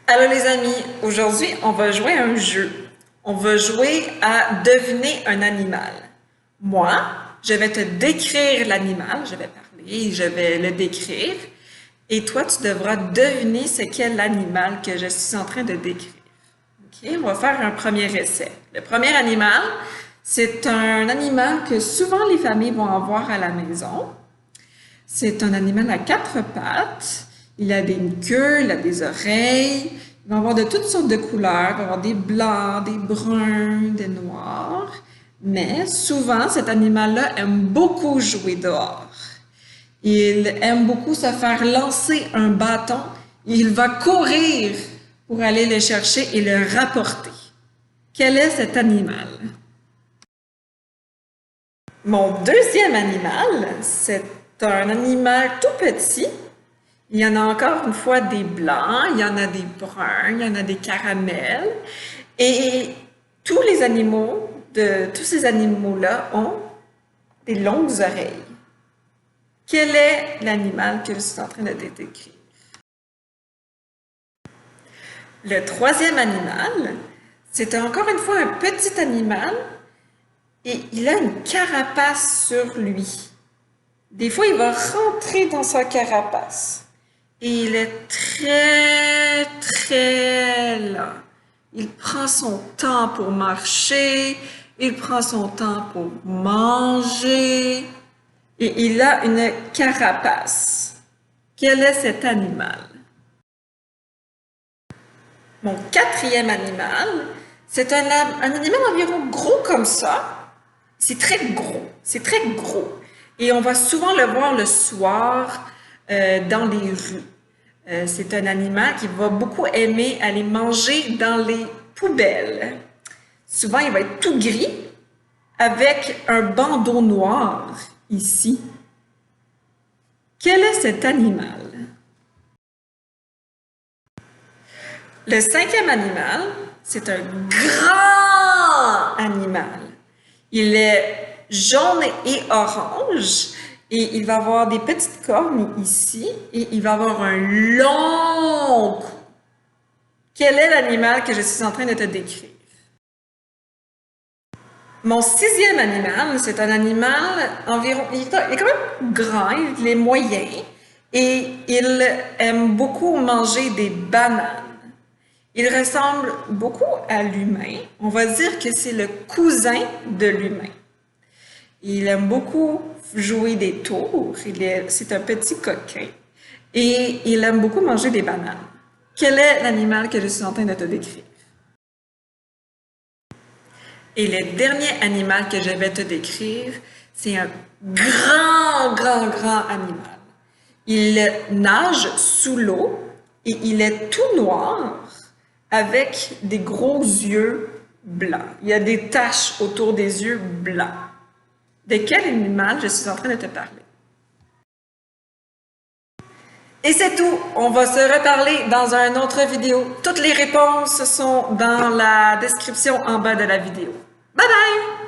Alors les amis, aujourd'hui on va jouer à un jeu. On va jouer à deviner un animal. Moi, je vais te décrire l'animal, je vais parler, je vais le décrire. Et toi, tu devras deviner c'est quel animal que je suis en train de décrire. OK, on va faire un premier essai. Le premier animal, c'est un animal que souvent les familles vont avoir à la maison. C'est un animal à quatre pattes. Il a une queue, il a des oreilles. Il va avoir de toutes sortes de couleurs. Il va avoir des blancs, des bruns, des noirs. Mais souvent, cet animal-là aime beaucoup jouer dehors. Il aime beaucoup se faire lancer un bâton. Il va courir pour aller le chercher et le rapporter. Quel est cet animal? Mon deuxième animal, c'est un animal tout petit. Il y en a encore une fois des blancs, il y en a des bruns, il y en a des caramels. Et tous ces animaux-là ont des longues oreilles. Quel est l'animal que je suis en train de décrire? Le troisième animal, c'est encore une fois un petit animal et il a une carapace sur lui. Des fois, il va rentrer dans sa carapace. Et il est très lent. Il prend son temps pour marcher, il prend son temps pour manger. Et il a une carapace. Quel est cet animal? Mon quatrième animal, c'est un animal environ gros comme ça. C'est très gros. Et on va souvent le voir le soir dans les rues. C'est un animal qui va beaucoup aimer aller manger dans les poubelles. Souvent, il va être tout gris avec un bandeau noir ici. Quel est cet animal? Le cinquième animal, c'est un grand animal. Il est jaune et orange et il va avoir des petites cornes ici et il va avoir un long cou. Quel est l'animal que je suis en train de te décrire? Mon sixième animal, c'est un animal environ, il est quand même grand, il est moyen et il aime beaucoup manger des bananes. Il ressemble beaucoup à l'humain. On va dire que c'est le cousin de l'humain. Il aime beaucoup jouer des tours. C'est un petit coquin. Et il aime beaucoup manger des bananes. Quel est l'animal que je suis en train de te décrire? Et le dernier animal que je vais te décrire, c'est un grand animal. Il nage sous l'eau et il est tout noir avec des gros yeux blancs. Il y a des taches autour des yeux blancs. De quel animal je suis en train de te parler? Et c'est tout. On va se reparler dans une autre vidéo. Toutes les réponses sont dans la description en bas de la vidéo. Bye bye!